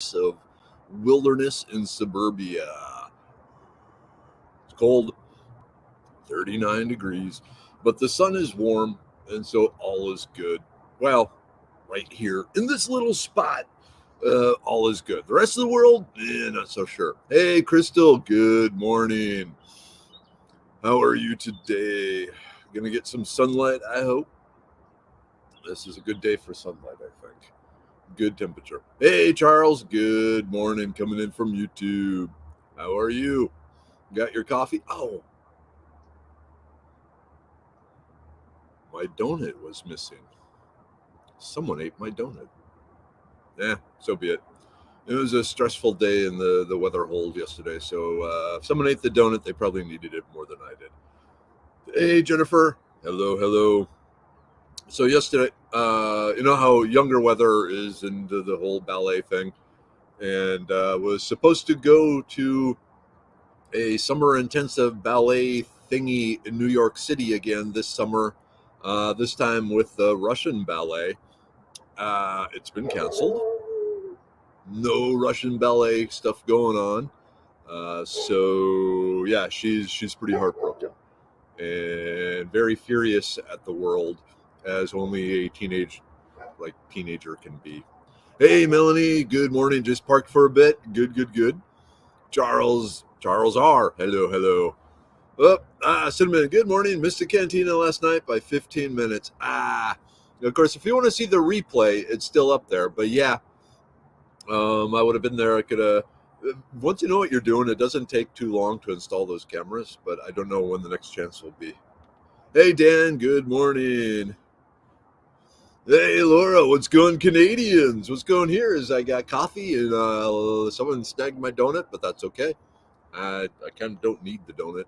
of wilderness in suburbia. It's cold, 39 degrees, but the sun is warm, and so all is good. Well, right here in this little spot, all is good. The rest of the world, not so sure. Hey, Crystal, good morning. How are you today? Gonna get some sunlight, I hope. This is a good day for sunlight, I think. Good temperature. Hey, Charles, good morning. Coming in from YouTube. How are you? Got your coffee? Oh, my donut was missing. Someone ate my donut. So be it. It was a stressful day in the weather hold yesterday, so if someone ate the donut, they probably needed it more than I did. Hey, Jennifer. Hello, hello. So yesterday, you know how younger weather is into the whole ballet thing, and was supposed to go to a summer intensive ballet thingy in New York City again this summer, this time with the Russian ballet. It's been canceled. No Russian ballet stuff going on. So yeah, she's pretty heartbroken and very furious at the world, as only a teenager can be. Hey, Melanie, good morning. Just parked for a bit. Good. Charles R. Hello, hello. Cinnamon, good morning. Missed the cantina last night by 15 minutes. Of course, if you want to see the replay, it's still up there. But yeah, I would have been there. I could have. Once you know what you're doing, it doesn't take too long to install those cameras. But I don't know when the next chance will be. Hey, Dan, good morning. Hey, Laura, what's going, Canadians? What's going here is I got coffee and someone snagged my donut, but that's okay. I kind of don't need the donut.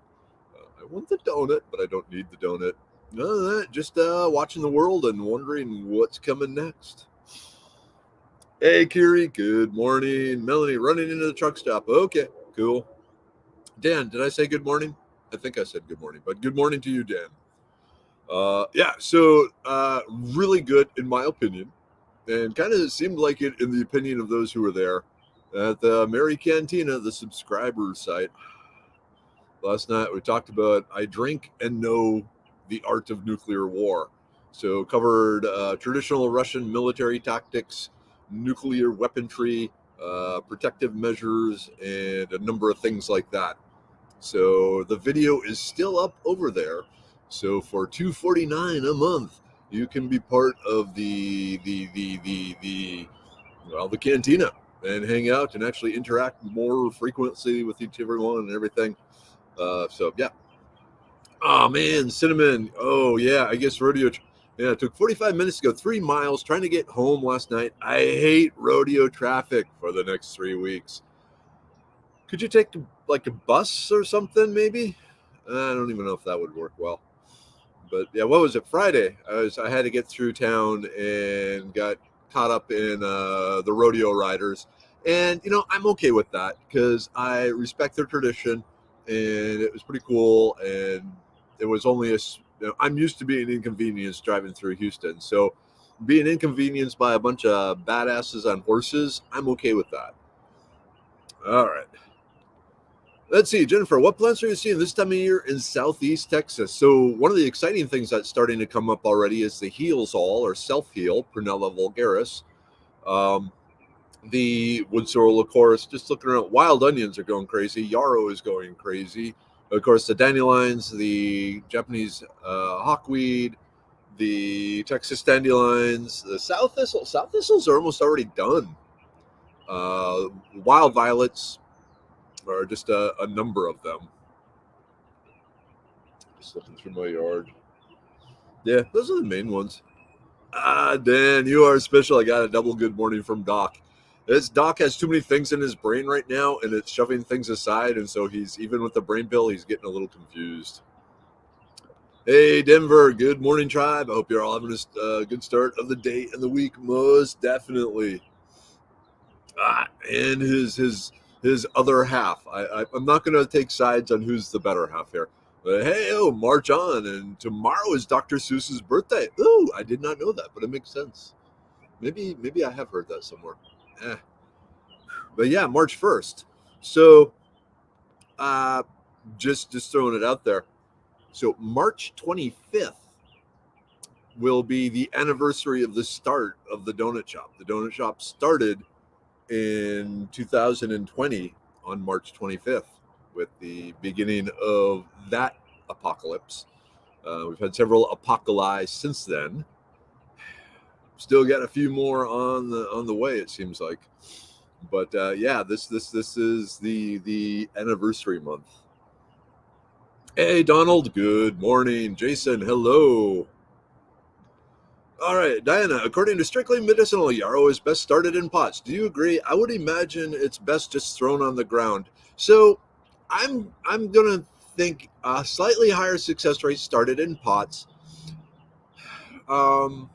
I want the donut, but I don't need the donut. None of that. Just watching the world and wondering what's coming next. Hey, Kiri. Good morning. Melanie, running into the truck stop. Okay, cool. Dan, did I say good morning? I think I said good morning, but good morning to you, Dan. So really good in my opinion, and kind of seemed like it in the opinion of those who were there at the Mary Cantina, the subscriber site. Last night we talked about I drink and know the art of nuclear war. So covered traditional Russian military tactics, nuclear weaponry, protective measures, and a number of things like that. So the video is still up over there. So for $2.49 a month, you can be part of the cantina and hang out and actually interact more frequently with each everyone and everything. So yeah. Oh man, cinnamon. Oh yeah, I guess rodeo. Yeah, it took 45 minutes to go 3 miles trying to get home last night. I hate rodeo traffic for the next 3 weeks. Could you take like a bus or something maybe? I don't even know if that would work well. But yeah, what was it? Friday. I had to get through town and got caught up in the rodeo riders, and I'm okay with that because I respect their tradition, and it was pretty cool. And it was only I'm used to being inconvenienced driving through Houston, so being inconvenienced by a bunch of badasses on horses, I'm okay with that. All right. Let's see, Jennifer, what plants are you seeing this time of year in Southeast Texas? So one of the exciting things that's starting to come up already is the heels all or self-heal, Prunella vulgaris. The wood sorrel, of course, just looking around, wild onions are going crazy. Yarrow is going crazy. Of course, the dandelions, the Japanese hawkweed, the Texas dandelions, the sow thistle. Sow thistles are almost already done. Wild violets, or just a number of them. Just looking through my yard. Yeah, those are the main ones. Dan, you are special. I got a double good morning from Doc. This Doc has too many things in his brain right now, and it's shoving things aside, and so he's, even with the brain pill, he's getting a little confused. Hey, Denver, good morning, tribe. I hope you're all having a good start of the day and the week, most definitely. And his other half. I'm not going to take sides on who's the better half here. But hey, march on. And tomorrow is Dr. Seuss's birthday. Ooh, I did not know that, but it makes sense. Maybe I have heard that somewhere. But yeah, March 1st. So uh, just throwing it out there. So March 25th will be the anniversary of the start of the donut shop. The donut shop started in 2020 on March 25th with the beginning of that apocalypse. We've had several apocalypse since then. Still got a few more on the way. It seems like, but yeah, this is the anniversary month. Hey Donald, good morning. Jason, hello. All right, Diana, according to strictly medicinal, yarrow is best started in pots. Do you agree? I would imagine it's best just thrown on the ground. So I'm gonna think a slightly higher success rate started in pots. Um,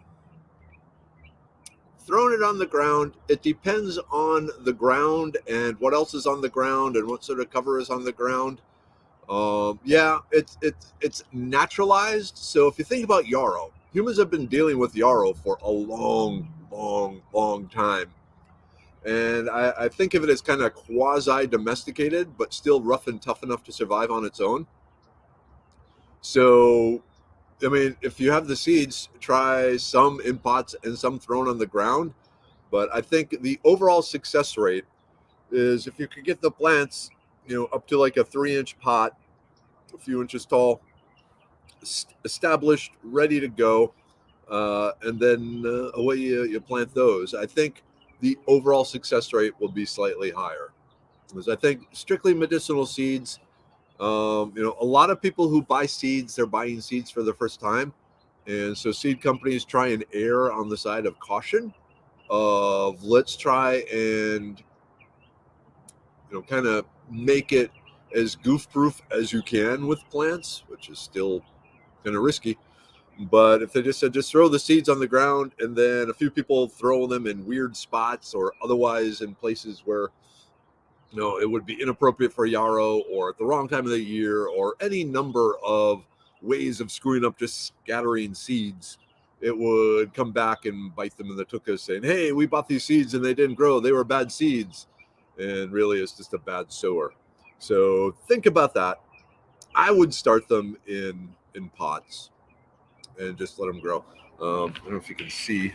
Throwing it on the ground, it depends on the ground and what else is on the ground and what sort of cover is on the ground. Yeah, it's naturalized. So if you think about yarrow, humans have been dealing with yarrow for a long time, and I think of it as kind of quasi domesticated, but still rough and tough enough to survive on its own. So, I mean, if you have the seeds, try some in pots and some thrown on the ground. But I think the overall success rate is if you could get the plants, up to like a 3-inch pot, a few inches tall, established, ready to go, and then away you plant those. I think the overall success rate will be slightly higher. Because I think strictly medicinal seeds, a lot of people who buy seeds, they're buying seeds for the first time. And so seed companies try and err on the side of caution of let's try and, kind of make it as goof proof as you can with plants, which is still kind of risky. But if they just said just throw the seeds on the ground and then a few people throw them in weird spots or otherwise in places where it would be inappropriate for yarrow or at the wrong time of the year or any number of ways of screwing up just scattering seeds, it would come back and bite them in the tuchus saying, hey, we bought these seeds and they didn't grow, they were bad seeds. And really it's just a bad sower. So think about that. I would start them in pots and just let them grow. I don't know if you can see.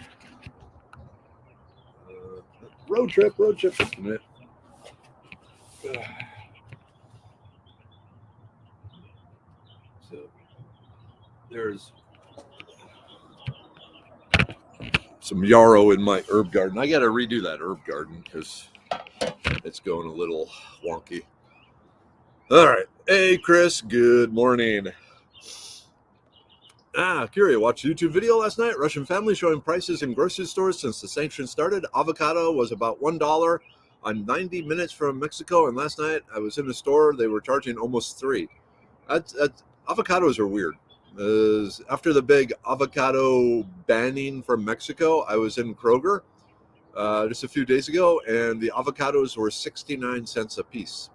Road trip. Just a minute. So there's some yarrow in my herb garden. I got to redo that herb garden because it's going a little wonky. All right. Hey, Chris. Good morning. Curia, watched a YouTube video last night. Russian family showing prices in grocery stores since the sanctions started. Avocado was about $1 on 90 minutes from Mexico, and last night I was in the store. They were charging almost $3. That's avocados are weird. After the big avocado banning from Mexico, I was in Kroger just a few days ago, and the avocados were 69 cents a piece.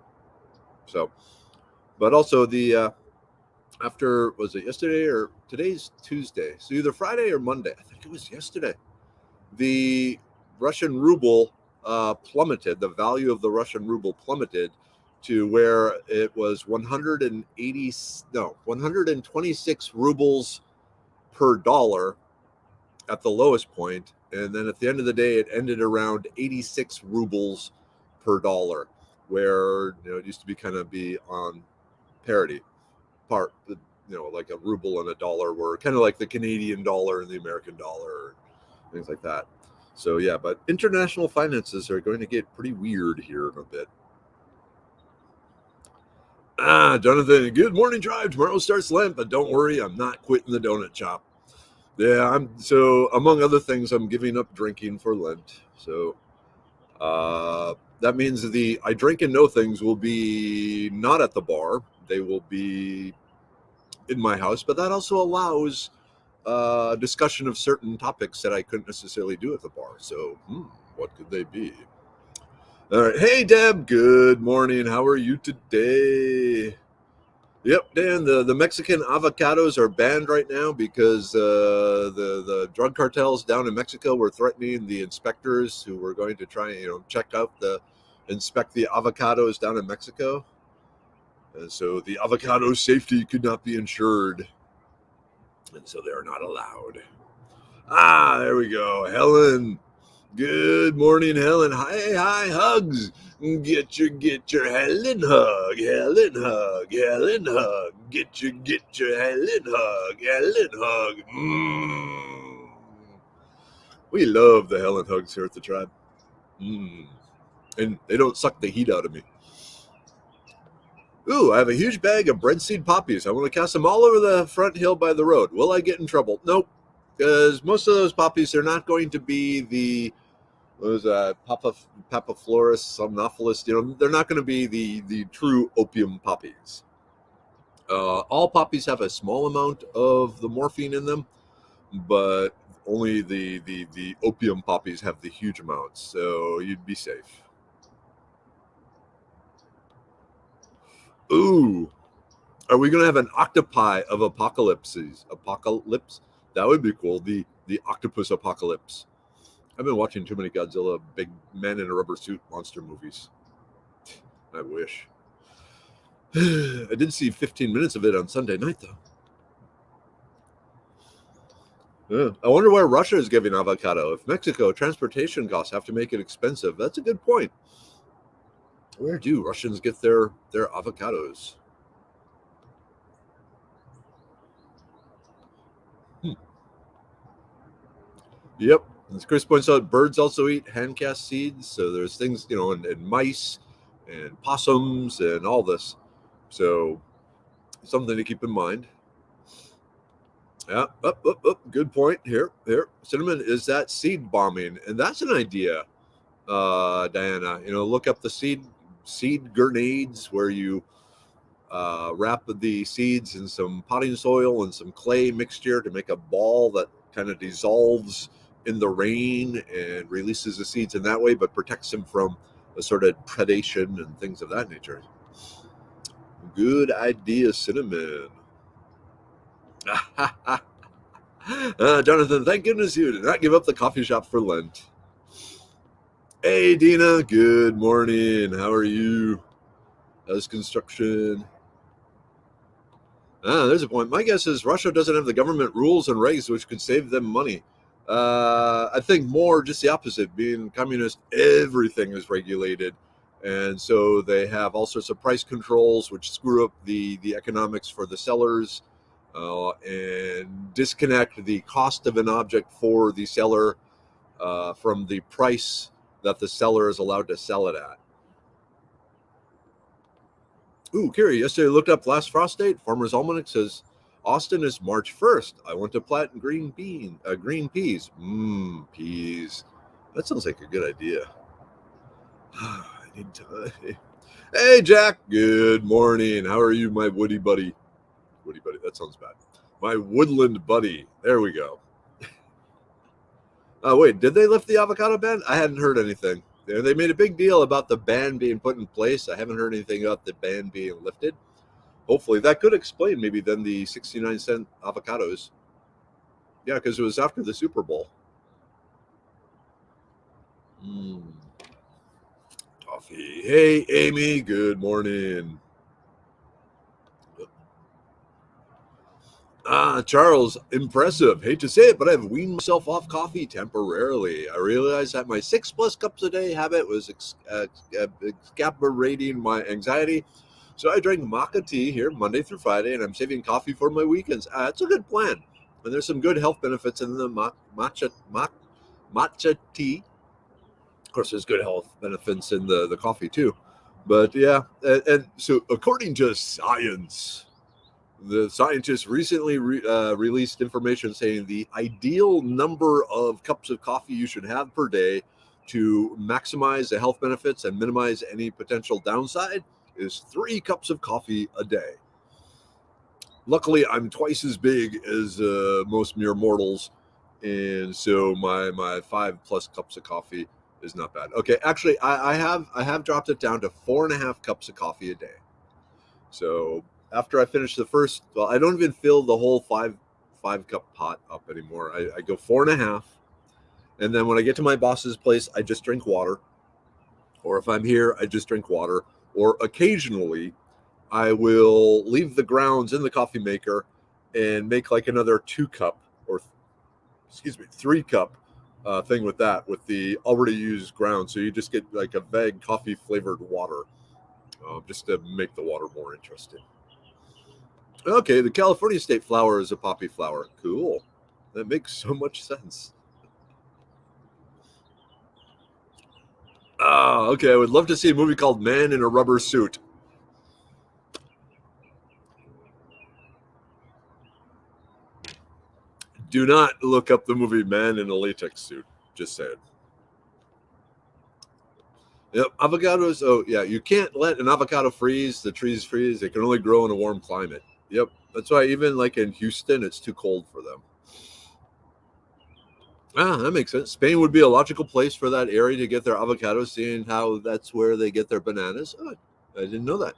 So, but also the after, was it yesterday or today's Tuesday? So either Friday or Monday. I think it was yesterday. The Russian ruble plummeted. The value of the Russian ruble plummeted to where it was 126 rubles per dollar at the lowest point, and then at the end of the day, it ended around 86 rubles per dollar, where it used to be kind of be on parity. Like a ruble and a dollar were kind of like the Canadian dollar and the American dollar, things like that. So yeah, but international finances are going to get pretty weird here in a bit. Jonathan, good morning, Drive. Tomorrow starts Lent, but don't worry, I'm not quitting the donut shop. Yeah, so among other things, I'm giving up drinking for Lent. So that means the I drink and know things will be not at the bar. They will be in my house, but that also allows discussion of certain topics that I couldn't necessarily do at the bar. So, what could they be? All right. Hey, Deb. Good morning. How are you today? Yep, Dan. The Mexican avocados are banned right now because the drug cartels down in Mexico were threatening the inspectors who were going to try check out the inspect the avocados down in Mexico. And so the avocado safety could not be ensured. And so they're not allowed. Ah, there we go. Helen. Good morning, Helen. Hi, hugs. Get your Helen hug, Helen hug, Helen hug. Get your Helen hug, Helen hug. We love the Helen hugs here at the tribe. And they don't suck the heat out of me. Ooh, I have a huge bag of bread seed poppies. I want to cast them all over the front hill by the road. Will I get in trouble? Nope. Because most of those poppies are not going to be the Papaflorus somnophyllus. They're not going to be the true opium poppies. All poppies have a small amount of the morphine in them, but only the opium poppies have the huge amounts. So you'd be safe. Ooh, are we going to have an octopi of apocalypses? Apocalypse? That would be cool. The octopus apocalypse. I've been watching too many Godzilla big men in a rubber suit monster movies. I wish. I did see 15 minutes of it on Sunday night, though. Yeah. I wonder where Russia is giving avocado. If Mexico, transportation costs have to make it expensive. That's a good point. Where do Russians get their avocados? Yep. As Chris points out, birds also eat hand-cast seeds. So there's things, and mice and possums and all this. So something to keep in mind. Yeah, up. Good point. Here. Cinnamon, is that seed bombing? And that's an idea, Diana. Look up the seed grenades where you wrap the seeds in some potting soil and some clay mixture to make a ball that kind of dissolves in the rain and releases the seeds in that way, but protects them from a sort of predation and things of that nature. Good idea, Cinnamon. Jonathan, thank goodness you did not give up the coffee shop for Lent. Hey, Dina, good morning. How are you? How's construction? There's a point. My guess is Russia doesn't have the government rules and regs which could save them money. I think more just the opposite. Being communist, everything is regulated. And so they have all sorts of price controls which screw up the economics for the sellers and disconnect the cost of an object for the seller from the price that the seller is allowed to sell it at. Ooh, Carrie, yesterday I looked up last frost date. Farmer's Almanac says Austin is March 1st. I want to plant green peas. Peas. That sounds like a good idea. I need time. Hey, Jack. Good morning. How are you, my woody buddy? Woody buddy. That sounds bad. My woodland buddy. There we go. Wait, did they lift the avocado ban? I hadn't heard anything. They made a big deal about the ban being put in place. I haven't heard anything about the ban being lifted. Hopefully, that could explain maybe then the 69-cent avocados. Yeah, because it was after the Super Bowl. Coffee. Hey, Amy. Good morning. Charles, impressive. Hate to say it, but I've weaned myself off coffee temporarily. I realized that my 6+ cups a day habit was exacerbating my anxiety. So I drank maca tea here Monday through Friday, and I'm saving coffee for my weekends. It's a good plan. And there's some good health benefits in the matcha tea. Of course, there's good health benefits in the coffee too. But yeah, and so according to science, the scientists recently released information saying the ideal number of cups of coffee you should have per day to maximize the health benefits and minimize any potential downside is 3 cups of coffee a day. Luckily, I'm twice as big as most mere mortals, and so my 5+ cups of coffee is not bad. Okay, actually, I have dropped it down to 4.5 cups of coffee a day. So after I finish the first, well, I don't even fill the whole 5-cup pot up anymore. I go 4.5, and then when I get to my boss's place, I just drink water, Or if I'm here, I just drink water. Or occasionally, I will leave the grounds in the coffee maker and make like another 2 cup or, 3 cup thing with that, with the already used ground. So you just get like a vague coffee flavored water, just to make the water more interesting. Okay, the California state flower is a poppy flower. Cool. That makes so much sense. Okay. I would love to see a movie called Man in a Rubber Suit. Do not look up the movie Man in a Latex Suit. Just saying. Yep, avocados. Oh, yeah, you can't let an avocado freeze. The trees freeze. They can only grow in a warm climate. Yep, that's why even like in Houston, it's too cold for them. That makes sense. Spain would be a logical place for that area to get their avocados, seeing how that's where they get their bananas. Oh, I didn't know that.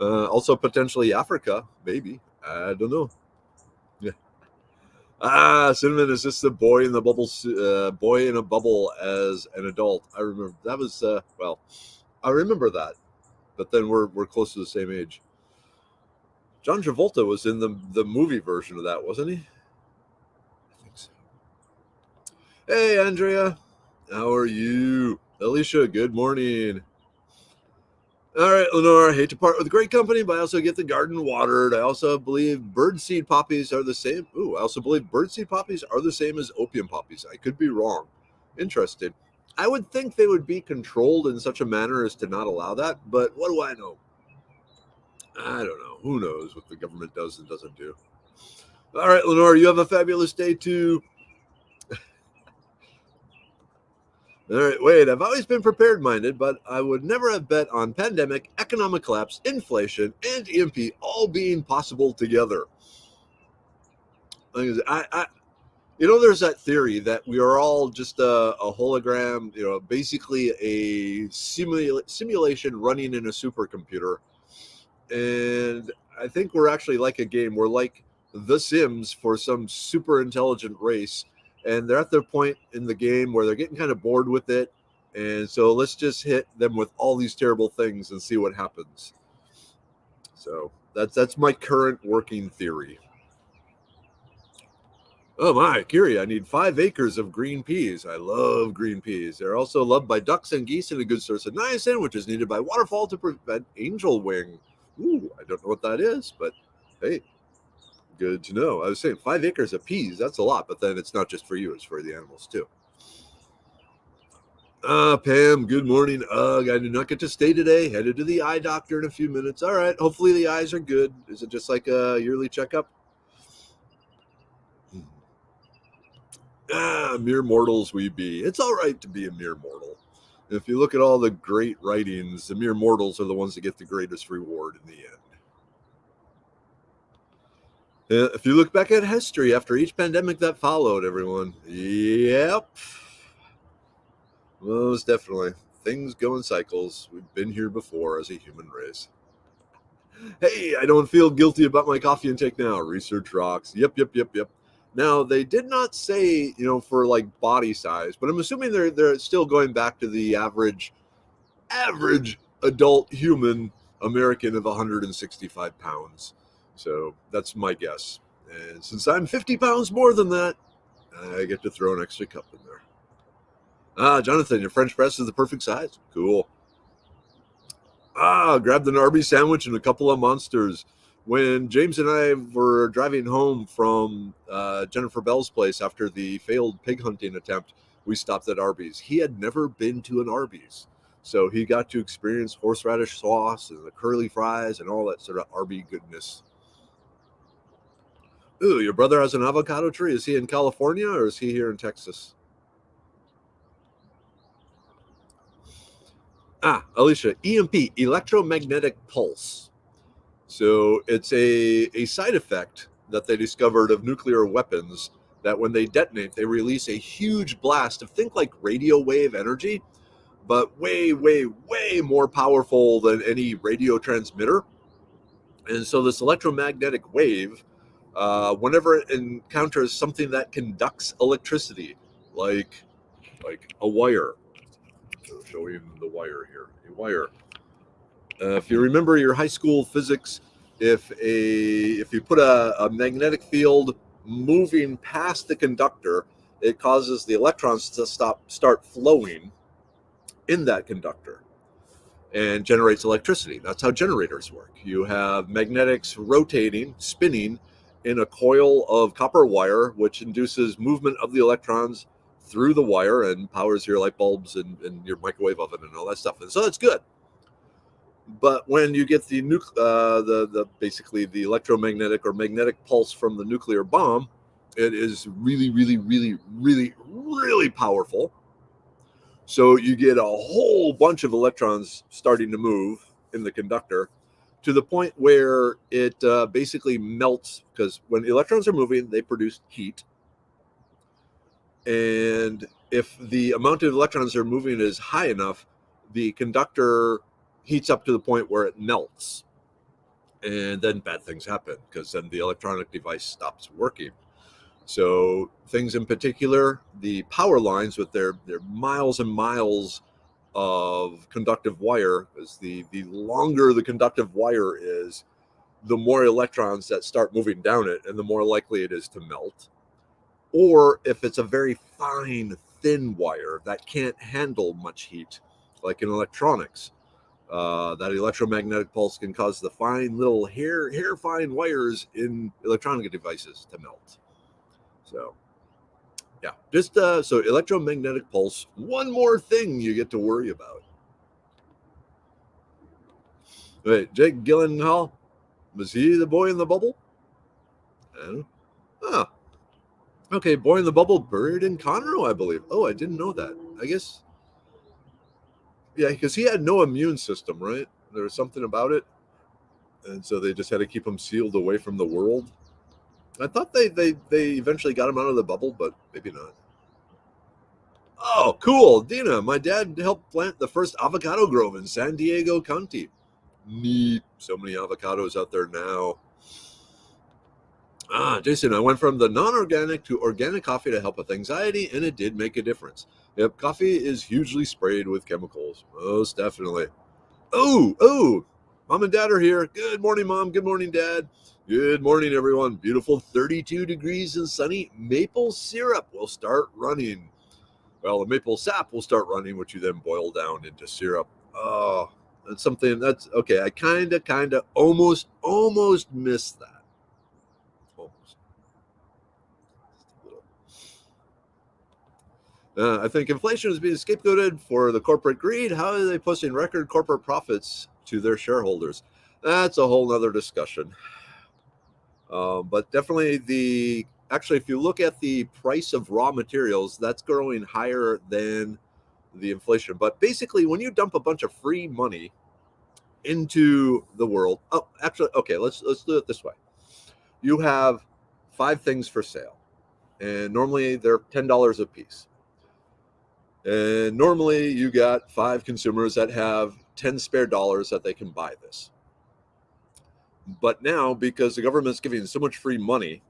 Also, potentially Africa, maybe. I don't know. Yeah. Cinnamon is just the boy in the bubble, boy in a bubble as an adult. I remember that was well. I remember that, but then we're close to the same age. John Travolta was in the movie version of that, wasn't he? I think so. Hey, Andrea, how are you? Alicia, good morning. All right, Lenore, I hate to part with great company, but I also get the garden watered. I also believe birdseed poppies are the same. Ooh, I also believe birdseed poppies are the same as opium poppies. I could be wrong. Interested. I would think they would be controlled in such a manner as to not allow that, but what do I know? I don't know. Who knows what the government does and doesn't do? All right, Lenore, you have a fabulous day too. All right, wait, I've always been prepared minded, but I would never have bet on pandemic, economic collapse, inflation, and EMP all being possible together. There's that theory that we are all just a hologram, basically a simulation running in a supercomputer. And I think we're actually like a game. We're like The Sims for some super intelligent race, and they're at their point in the game where they're getting kind of bored with it, and so let's just hit them with all these terrible things and see what happens. So that's my current working theory. Oh my, Kiri, I need 5 acres of green peas. I love green peas. They're also loved by ducks and geese and a good source of niacin, which is needed by waterfall to prevent angel wing. Ooh, I don't know what that is, but hey, good to know. I was saying 5 acres of peas, that's a lot, but then it's not just for you, it's for the animals too. Pam, good morning. Ugh, I did not get to stay today. Headed to the eye doctor in a few minutes. All right, hopefully the eyes are good. Is it just like a yearly checkup? Mere mortals we be. It's all right to be a mere mortal. If you look at all the great writings, the mere mortals are the ones that get the greatest reward in the end. If you look back at history after each pandemic that followed, everyone, yep, most definitely. Things go in cycles. We've been here before as a human race. Hey, I don't feel guilty about my coffee intake now. Research rocks. Yep. Now they did not say, for like body size, but I'm assuming they're still going back to the average adult human American of 165 pounds. So that's my guess. And since I'm 50 pounds more than that, I get to throw an extra cup in there. Jonathan, your French press is the perfect size. Cool. Grabbed an Arby's sandwich and a couple of monsters. When James and I were driving home from Jennifer Bell's place after the failed pig hunting attempt, we stopped at Arby's. He had never been to an Arby's. So he got to experience horseradish sauce and the curly fries and all that sort of Arby goodness. Ooh, your brother has an avocado tree. Is he in California or is he here in Texas? Alicia, EMP, Electromagnetic Pulse. So it's a side effect that they discovered of nuclear weapons that when they detonate, they release a huge blast of, think like radio wave energy, but way, way, way more powerful than any radio transmitter. And so this electromagnetic wave, whenever it encounters something that conducts electricity, like a wire, showing the wire here. A wire. If you remember your high school physics, if you put a magnetic field moving past the conductor, it causes the electrons to start flowing in that conductor and generates electricity. That's how generators work. You have magnetics rotating, spinning in a coil of copper wire, which induces movement of the electrons through the wire and powers your light bulbs and your microwave oven and all that stuff. And so that's good. But when you get the basically the electromagnetic or magnetic pulse from the nuclear bomb, it is really, really, really, really, really powerful. So you get a whole bunch of electrons starting to move in the conductor to the point where it basically melts, because when electrons are moving, they produce heat. And if the amount of electrons they're moving is high enough, the conductor heats up to the point where it melts. And then bad things happen, because then the electronic device stops working. So things in particular, the power lines with their miles and miles of conductive wire, is the longer the conductive wire is, the more electrons that start moving down it, and the more likely it is to melt. Or if it's a very fine, thin wire that can't handle much heat, like in electronics, that electromagnetic pulse can cause the fine little hair fine wires in electronic devices to melt. So yeah, just so electromagnetic pulse, one more thing you get to worry about. Wait, Jake Gyllenhaal, was he the boy in the bubble? Ah, okay, boy in the bubble buried in Conroe, I believe. Oh, I didn't know that. I guess, yeah, because he had no immune system, right? There was something about it, and so they just had to keep him sealed away from the world. I thought they eventually got him out of the bubble, but maybe not. Oh, cool, Dina. My dad helped plant the first avocado grove in San Diego County. Neat. So many avocados out there now. Jason, I went from the non-organic to organic coffee to help with anxiety, and it did make a difference. Yep, coffee is hugely sprayed with chemicals. Most definitely. Oh, Mom and Dad are here. Good morning, Mom. Good morning, Dad. Good morning, everyone. Beautiful 32 degrees and sunny. Maple syrup will start running. Well, the maple sap will start running, which you then boil down into syrup. Oh, that's something that's okay. I kind of almost missed that. Almost. I think inflation is being scapegoated for the corporate greed. How are they posting record corporate profits to their shareholders? That's a whole other discussion. But definitely actually, if you look at the price of raw materials, that's growing higher than the inflation. But basically, when you dump a bunch of free money into the world, actually, okay, let's do it this way. You have 5 things for sale, and normally they're $10 a piece. And normally you got 5 consumers that have 10 spare dollars that they can buy this. But now, because the government's giving so much free money,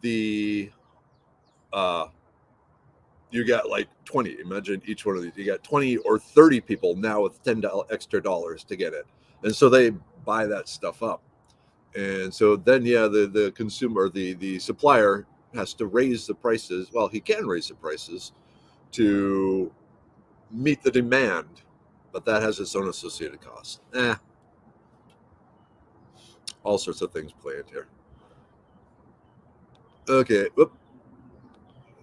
the you got like 20. Imagine each one of these. You got 20 or 30 people now with $10 extra dollars to get it. And so they buy that stuff up. And so then, yeah, the consumer, the supplier has to raise the prices. Well, he can raise the prices to meet the demand, but that has its own associated costs. All sorts of things play into here. Okay,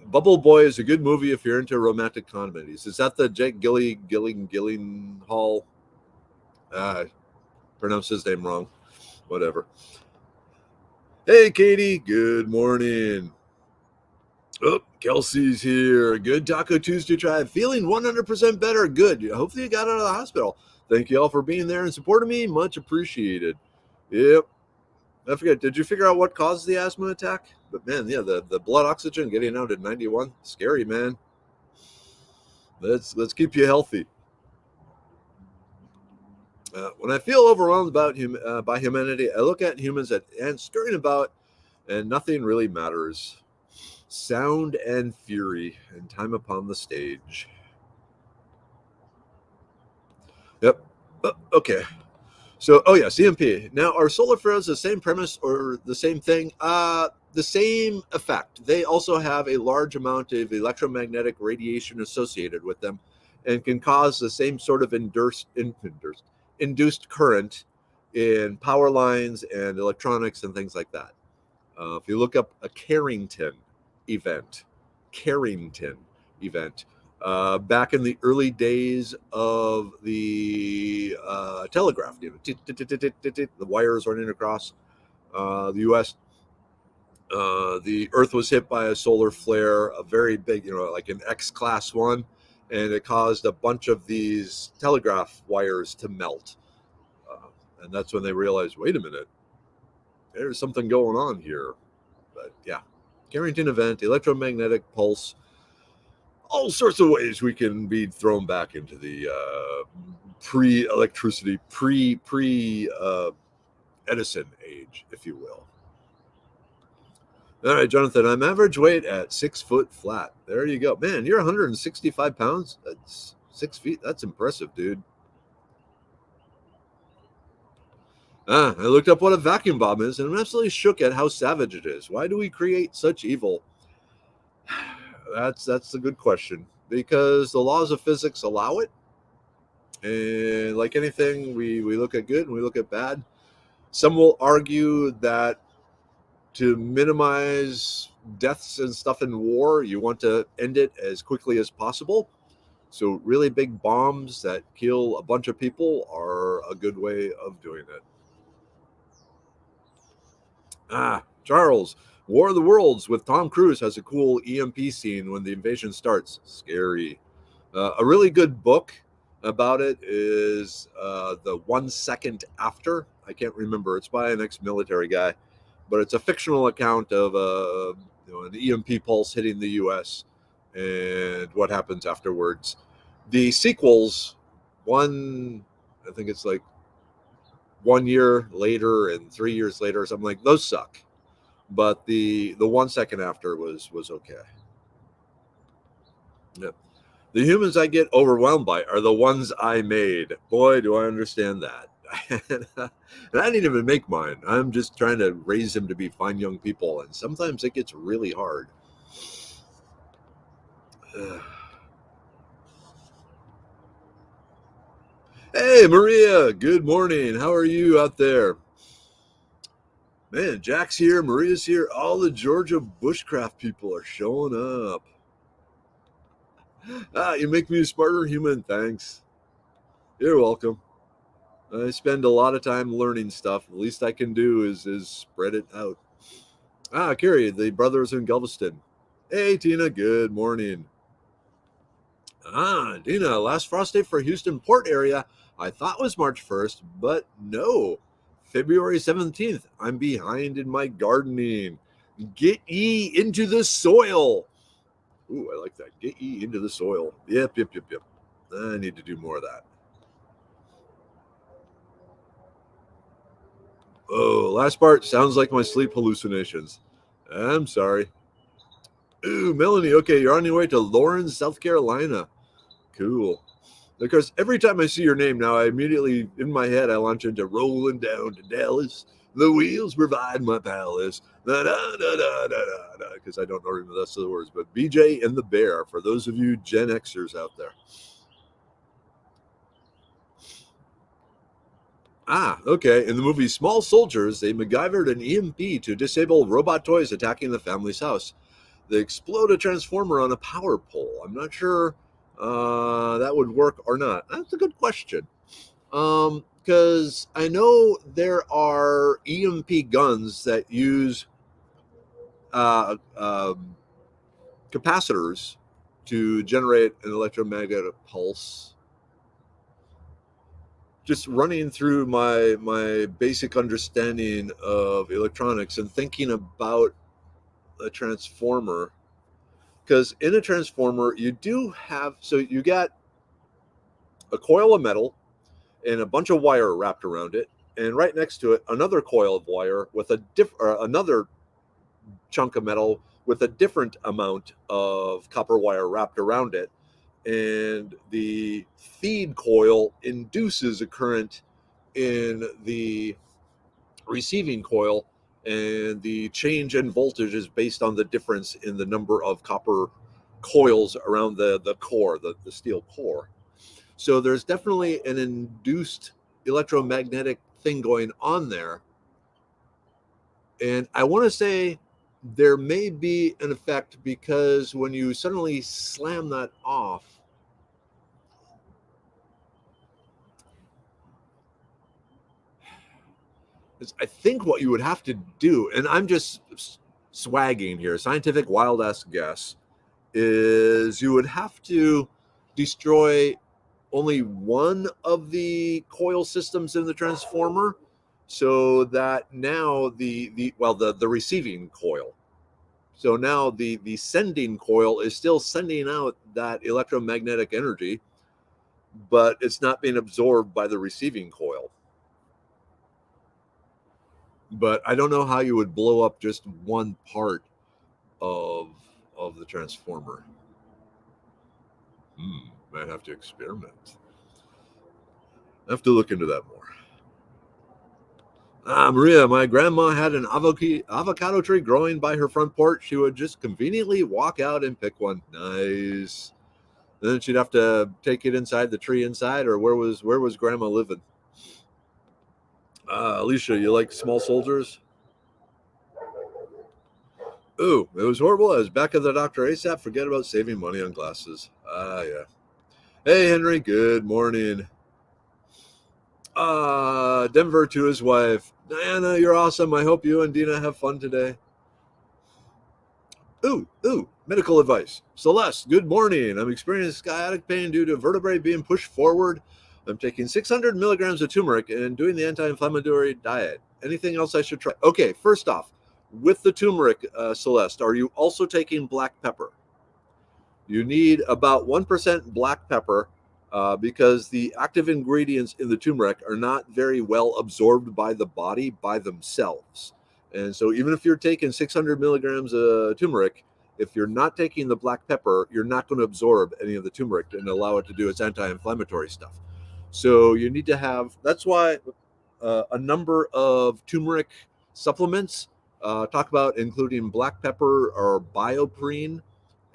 Bubble Boy is a good movie if you're into romantic comedies. Is that the Jake Gyllenhaal? Pronounced his name wrong. Whatever. Hey, Katie. Good morning. Oh, Kelsey's here. Good Taco Tuesday tribe. Feeling 100% better. Good. Hopefully you got out of the hospital. Thank you all for being there and supporting me. Much appreciated. Yep. I forget. Did you figure out what caused the asthma attack? But man, yeah, the blood oxygen getting out at 91. Scary, man. Let's keep you healthy. When I feel overwhelmed by humanity, I look at humans and scurrying about, and nothing really matters. Sound and fury, and time upon the stage. Yep. Okay. So, oh yeah, CMP. Now, are solar flares the same premise or the same thing? The same effect. They also have a large amount of electromagnetic radiation associated with them, and can cause the same sort of induced current in power lines and electronics and things like that. If you look up a event, Carrington event, back in the early days of the telegraph, the wires running across the U.S. The Earth was hit by a solar flare, a very big, like an X class one, and it caused a bunch of these telegraph wires to melt. And that's when they realized, wait a minute, there's something going on here. But yeah, Carrington event, electromagnetic pulse, all sorts of ways we can be thrown back into the pre-electricity, pre Edison age, if you will. All right, Jonathan, I'm average weight at 6 foot flat. There you go. Man, you're 165 pounds. That's 6 feet. That's impressive, dude. I looked up what a vacuum bomb is, and I'm absolutely shook at how savage it is. Why do we create such evil? That's a good question, because the laws of physics allow it, and like anything, we look at good and we look at bad. Some will argue that to minimize deaths and stuff in war, you want to end it as quickly as possible. So really big bombs that kill a bunch of people are a good way of doing it. Charles, War of the Worlds with Tom Cruise has a cool EMP scene when the invasion starts. Scary. A really good book about it is The 1 Second After. I can't remember. It's by an ex-military guy, but it's a fictional account of an EMP pulse hitting the U.S. and what happens afterwards. The sequels, I think it's like 1 year later and 3 years later or something, like those suck. But the 1 second after was okay. Yep. The humans I get overwhelmed by are the ones I made. Boy, do I understand that. And I didn't even make mine. I'm just trying to raise them to be fine young people, and sometimes it gets really hard. Hey, Maria, good morning. How are you out there? Man, Jack's here, Maria's here. All the Georgia bushcraft people are showing up. You make me a smarter human. Thanks. You're welcome. I spend a lot of time learning stuff. The least I can do is spread it out. Carrie, the brothers in Galveston. Hey, Tina, good morning. Dina, last frost day for Houston port area I thought was March 1st, but no, February 17th. I'm behind in my gardening. Get ye into the soil. Ooh, I like that. Get ye into the soil. Yep. I need to do more of that. Oh, last part sounds like my sleep hallucinations. I'm sorry. Ooh, Melanie, okay, you're on your way to Lawrence, South Carolina. Cool. Of course, every time I see your name now, I immediately, in my head, I launch into rolling down to Dallas. The wheels provide my palace. Because I don't know the rest of the words. But BJ and the Bear, for those of you Gen Xers out there. Okay. In the movie Small Soldiers, they MacGyvered an EMP to disable robot toys attacking the family's house. They explode a transformer on a power pole. I'm not sure that would work or not. That's a good question. Because I know there are EMP guns that use capacitors to generate an electromagnetic pulse. Just running through my basic understanding of electronics and thinking about a transformer, because in a transformer you do have, so you got a coil of metal and a bunch of wire wrapped around it, and right next to it another coil of wire with another chunk of metal with a different amount of copper wire wrapped around it, and the feed coil induces a current in the receiving coil, and the change in voltage is based on the difference in the number of copper coils around the core, the steel core. So there's definitely an induced electromagnetic thing going on there. And I want to say there may be an effect because when you suddenly slam that off, I think what you would have to do, and I'm just swagging here, scientific wild ass guess, is you would have to destroy only one of the coil systems in the transformer, so that now the receiving coil. So now the sending coil is still sending out that electromagnetic energy, but it's not being absorbed by the receiving coil. But I don't know how you would blow up just one part of the transformer. Might have to experiment. I have to look into that more. Maria, my grandma had an avocado tree growing by her front porch. She would just conveniently walk out and pick one. Nice. And then she'd have to take it inside the tree inside, or where was grandma living? Alicia, you like small soldiers? Ooh, it was horrible. I was back at the doctor ASAP. Forget about saving money on glasses. Yeah. Hey, Henry. Good morning. Denver to his wife. Diana, you're awesome. I hope you and Dina have fun today. Ooh, medical advice. Celeste, good morning. I'm experiencing sciatic pain due to vertebrae being pushed forward. I'm taking 600 milligrams of turmeric and doing the anti-inflammatory diet. Anything else I should try? Okay, first off, with the turmeric, Celeste, are you also taking black pepper? You need about 1% black pepper because the active ingredients in the turmeric are not very well absorbed by the body by themselves. And so even if you're taking 600 milligrams of turmeric, if you're not taking the black pepper, you're not going to absorb any of the turmeric and allow it to do its anti-inflammatory stuff. So you need to have, that's why a number of turmeric supplements talk about including black pepper or bioperine.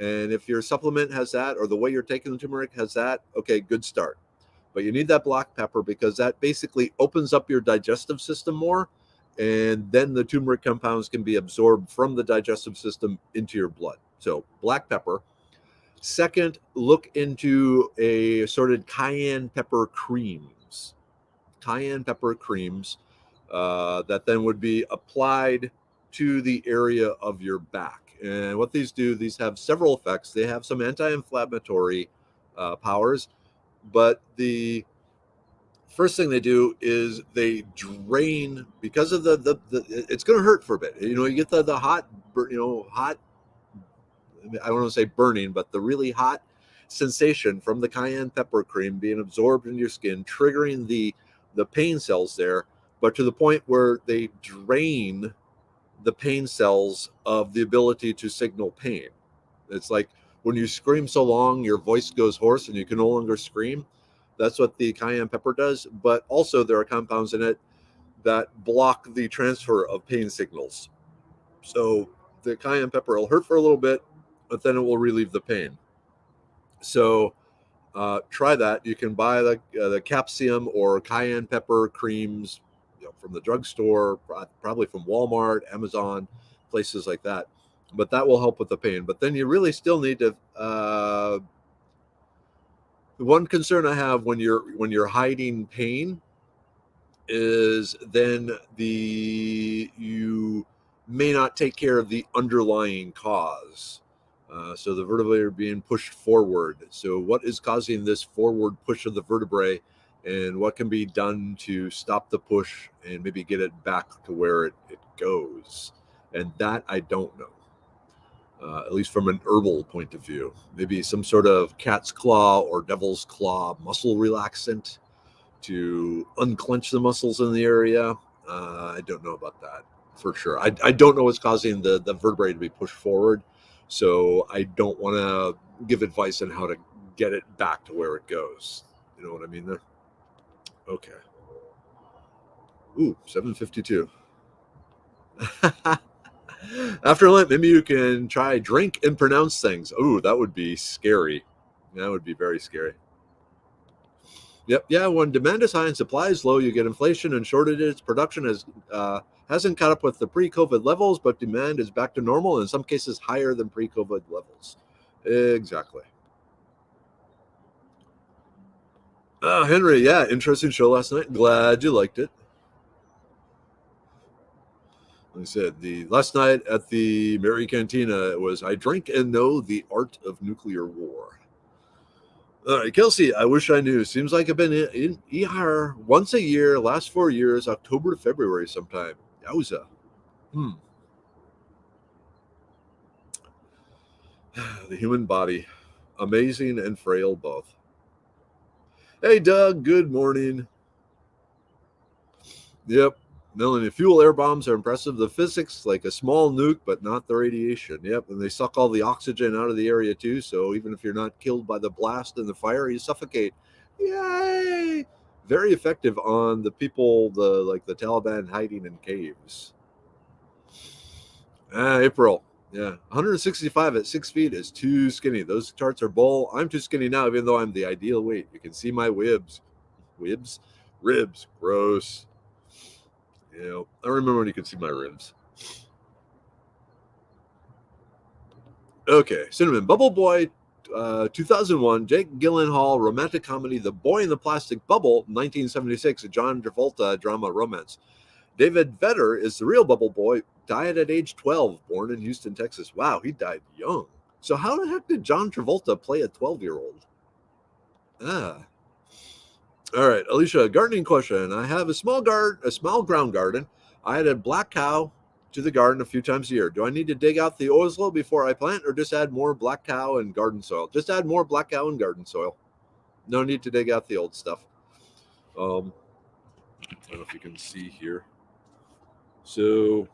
And if your supplement has that, or the way you're taking the turmeric has that, okay, good start. But you need that black pepper because that basically opens up your digestive system more. And then the turmeric compounds can be absorbed from the digestive system into your blood. So black pepper. Second, look into a assorted cayenne pepper creams. Cayenne pepper creams that then would be applied to the area of your back. And what these do, these have several effects. They have some anti-inflammatory powers, but the first thing they do is they drain because of the it's going to hurt for a bit. You know, you get the hot, hot. I don't want to say burning, but the really hot sensation from the cayenne pepper cream being absorbed into your skin, triggering the pain cells there, but to the point where they drain the pain cells of the ability to signal pain. It's like when you scream so long, your voice goes hoarse and you can no longer scream. That's what the cayenne pepper does. But also there are compounds in it that block the transfer of pain signals. So the cayenne pepper will hurt for a little bit, but then it will relieve the pain. So try that. You can buy the capsium or cayenne pepper creams, from the drugstore, probably from Walmart, Amazon, places like that. But that will help with the pain. But then you really still need to. One concern I have when you're hiding pain is then you may not take care of the underlying cause. So the vertebrae are being pushed forward. So what is causing this forward push of the vertebrae, and what can be done to stop the push and maybe get it back to where it goes? And that I don't know. At least from an herbal point of view, maybe some sort of cat's claw or devil's claw muscle relaxant to unclench the muscles in the area. I don't know about that for sure. I don't know what's causing the vertebrae to be pushed forward. So I don't want to give advice on how to get it back to where it goes. You know what I mean there? Okay. Ooh, 7:52. After Lent, maybe you can try drink and pronounce things. Ooh, that would be scary. That would be very scary. Yep. Yeah. When demand is high and supply is low, you get inflation and shortages. Production hasn't caught up with the pre-COVID levels, but demand is back to normal, and in some cases higher than pre-COVID levels. Exactly. Henry, yeah, interesting show last night. Glad you liked it. Like I said, the last night at the Mary Cantina was I drink and know the art of nuclear war. All right, Kelsey, I wish I knew. Seems like I've been in ER once a year, last 4 years, October to February sometime. Yowza. Hmm. The human body, amazing and frail both. Hey, Doug, good morning. Yep. Melanie, fuel air bombs are impressive. The physics, like a small nuke, but not the radiation. Yep. And they suck all the oxygen out of the area, too. So even if you're not killed by the blast and the fire, you suffocate. Yay! Very effective on the people, the Taliban hiding in caves. April. Yeah. 165 at 6 feet is too skinny. Those charts are bull. I'm too skinny now, even though I'm the ideal weight. You can see my ribs. Ribs. Gross. Yeah, I remember when you could see my ribs. Okay, Cinnamon Bubble Boy, 2001, Jake Gyllenhaal romantic comedy The Boy in the Plastic Bubble, 1976, a John Travolta drama romance. David Vedder is the real Bubble Boy, died at age 12, born in Houston, Texas. Wow, he died young. So how the heck did John Travolta play a 12-year-old? Ah. All right, Alicia, gardening question. I have a small ground garden. I add a black cow to the garden a few times a year. Do I need to dig out the ozone before I plant, or just add more black cow and garden soil? Just add more black cow and garden soil. No need to dig out the old stuff. I don't know if you can see here. So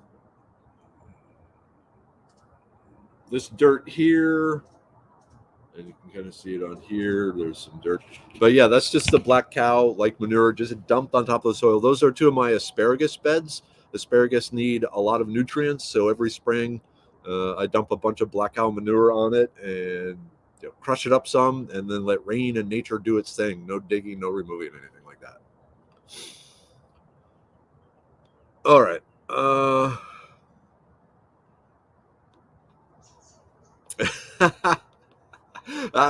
this dirt here, and you can kind of see it on here. There's some dirt, but yeah, that's just the black cow like manure, just dumped on top of the soil. Those are two of my asparagus beds. Asparagus need a lot of nutrients, so every spring I dump a bunch of black cow manure on it and crush it up some, and then let rain and nature do its thing. No digging, no removing, anything like that. All right.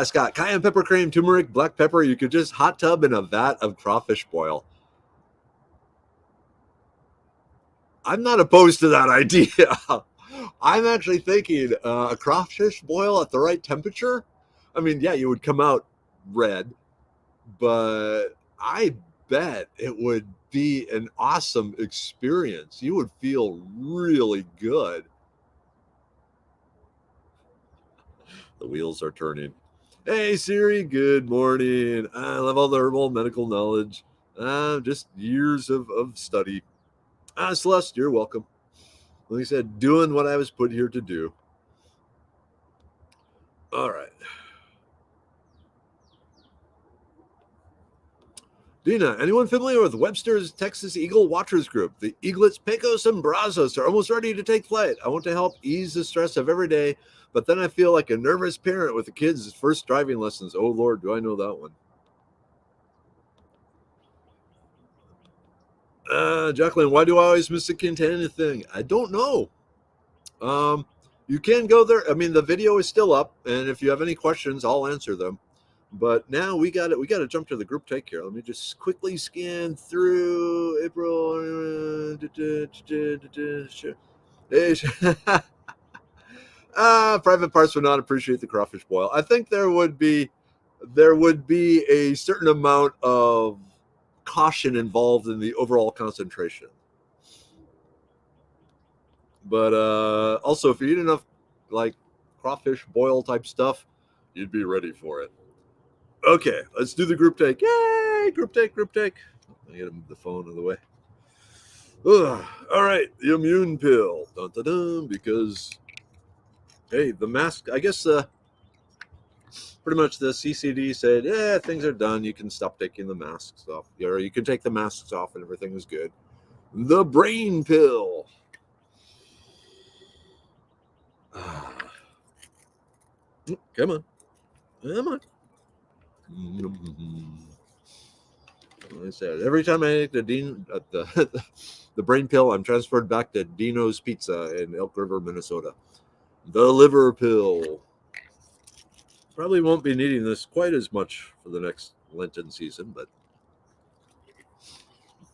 Scott, cayenne pepper cream, turmeric, black pepper. You could just hot tub in a vat of crawfish boil. I'm not opposed to that idea. I'm actually thinking a crawfish boil at the right temperature. I mean, yeah, you would come out red, but I bet it would be an awesome experience. You would feel really good. The wheels are turning. Hey Siri, good morning. I love all the herbal medical knowledge. Just years of study. Celeste, you're welcome. Like I said, doing what I was put here to do. All right. Dina, anyone familiar with Webster's Texas Eagle Watchers Group? The eaglets Pecos and Brazos are almost ready to take flight. I want to help ease the stress of every day, but then I feel like a nervous parent with the kids' first driving lessons. Oh, Lord, do I know that one. Jacqueline, why do I always miss the Quintana thing? I don't know. You can go there. I mean, the video is still up, and if you have any questions, I'll answer them. But now we got it. We got to jump to the group take here. Let me just quickly scan through April. Private parts would not appreciate the crawfish boil. I think there would be a certain amount of caution involved in the overall concentration. But also, if you eat enough like crawfish boil type stuff, you'd be ready for it. Okay, let's do the group take. Yay! Group take. I gotta move the phone out of the way. Ugh. All right, the immune pill. Dun, dun, dun, because, hey, the mask, I guess pretty much the CCD said, yeah, things are done. You can stop taking the masks off. Or you can take the masks off and everything is good. The brain pill. Come on. Come on. Like I said, every time I take the brain pill, I'm transferred back to Dino's Pizza in Elk River, Minnesota. The liver pill. Probably won't be needing this quite as much for the next Lenten season, but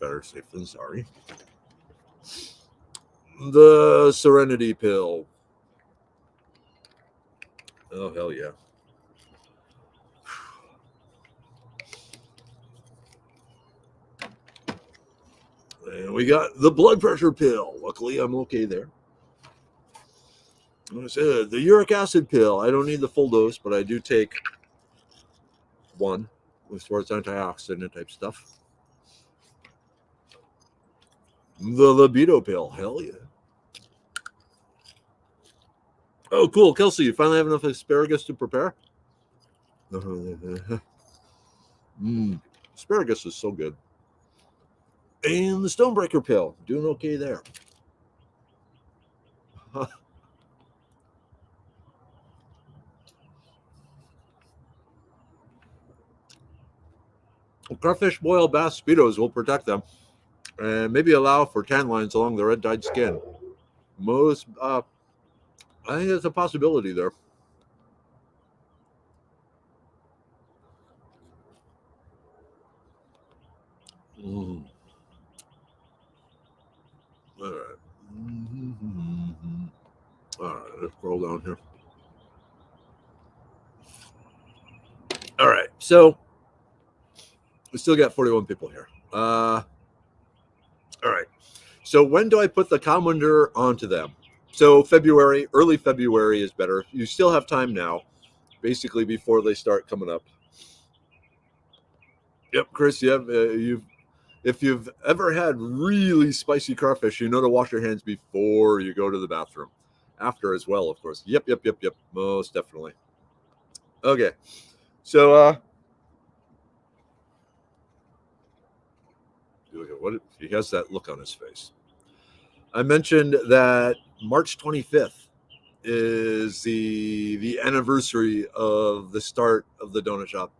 better safe than sorry. The Serenity pill. Oh, hell yeah. And we got the blood pressure pill. Luckily, I'm okay there. Like I said, the uric acid pill. I don't need the full dose, but I do take one with towards antioxidant type stuff. The libido pill. Hell yeah. Oh, cool. Kelsey, you finally have enough asparagus to prepare? Asparagus is so good. And the Stonebreaker pill. Doing okay there. Crawfish, boil, bass, speedos will protect them and maybe allow for tan lines along the red-dyed skin. I think there's a possibility there. All right. All right, let's scroll down here. All right, so we still got 41 people here. All right. So when do I put the calendar onto them? So February, early February is better. You still have time now, basically before they start coming up. Yep, Chris. If you've ever had really spicy crawfish, you know to wash your hands before you go to the bathroom. After as well, of course. Yep. Most definitely. Okay. So what he has that look on his face. I mentioned that March 25th is the anniversary of the start of the donut shop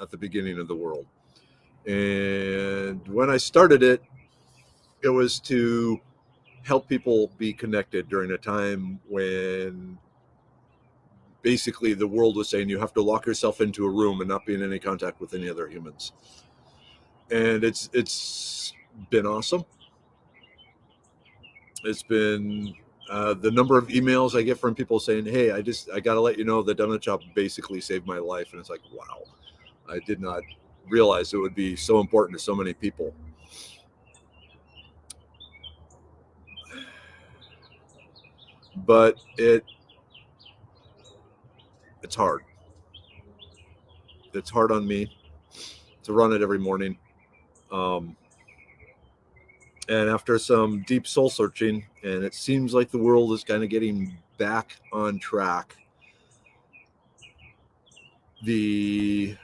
at the beginning of the world. And when I started it, it was to help people be connected during a time when basically the world was saying you have to lock yourself into a room and not be in any contact with any other humans. And it's been awesome. It's been the number of emails I get from people saying, hey, I got to let you know the donut shop basically saved my life. And it's like, wow, I did not realize it would be so important to so many people. But it's hard. It's hard on me to run it every morning. And after some deep soul searching, and it seems like the world is kind of getting back on track, the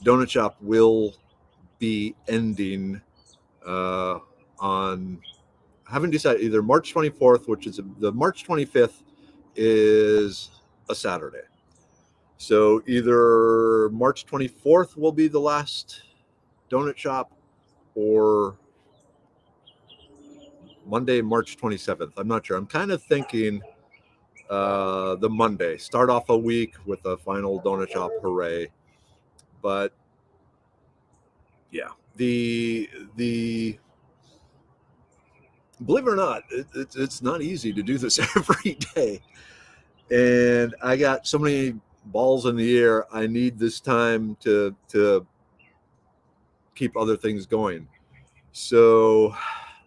donut shop will be ending on, I haven't decided, either March 24th, which is the March 25th is a Saturday. So either March 24th will be the last donut shop or Monday, March 27th. I'm not sure. I'm kind of thinking the Monday. Start off a week with a final donut shop, hooray. But yeah, the believe it or not, it's not easy to do this every day. And I got so many balls in the air. I need this time to keep other things going. So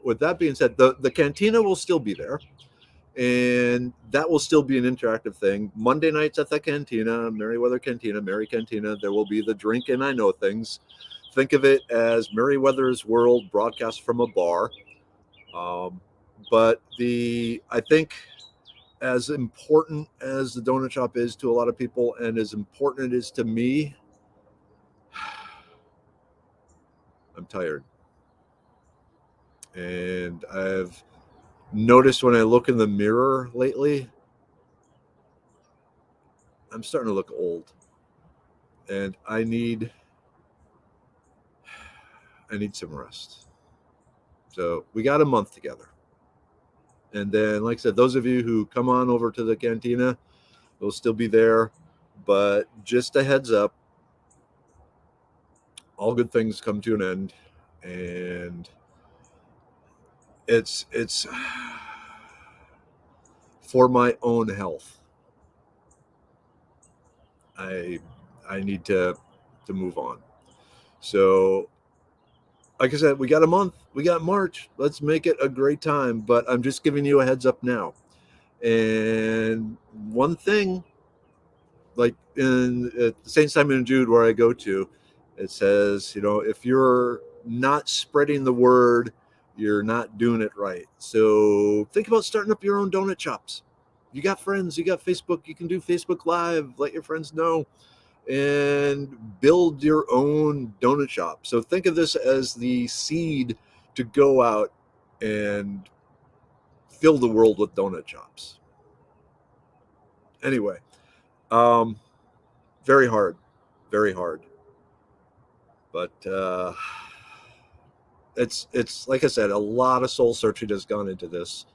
with that being said, the cantina will still be there. And that will still be an interactive thing. Monday nights at the cantina, Merriweather Cantina, Mary Cantina, there will be the drink and I know things. Think of it as Merriweather's World broadcast from a bar. But I think as important as the donut shop is to a lot of people and as important it is to me, I'm tired. And I've noticed when I look in the mirror lately, I'm starting to look old. And I need some rest. So we got a month together. And then, like I said, those of you who come on over to the cantina, will still be there. But just a heads up, all good things come to an end. And it's for my own health. I I need to move on. So, like I said, we got a month. We got March. Let's make it a great time. But I'm just giving you a heads up now. And one thing, like in at St. Simon and Jude, where I go to, it says, if you're not spreading the word, you're not doing it right. So think about starting up your own donut shops. You got friends, you got Facebook, you can do Facebook Live, let your friends know, and build your own donut shop. So think of this as the seed to go out and fill the world with donut shops. Anyway, um, very hard, very hard. But it's like I said, a lot of soul searching has gone into this.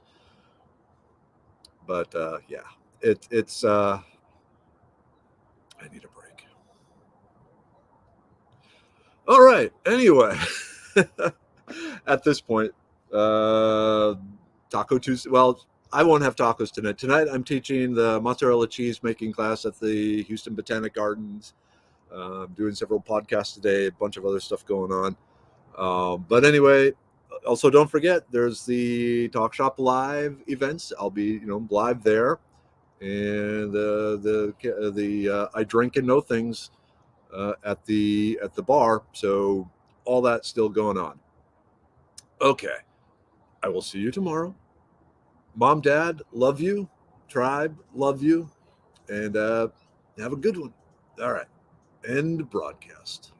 But yeah, it's I need a break. All right. Anyway, at this point, uh, Taco Tuesday. Well, I won't have tacos tonight. Tonight, I'm teaching the mozzarella cheese making class at the Houston Botanic Gardens. I'm doing several podcasts today, a bunch of other stuff going on. But anyway, also don't forget there's the Talk Shop Live events. I'll be live there, and the I drink and know things at the bar. So all that's still going on. Okay, I will see you tomorrow. Mom, Dad, love you. Tribe, love you, and have a good one. All right, end broadcast.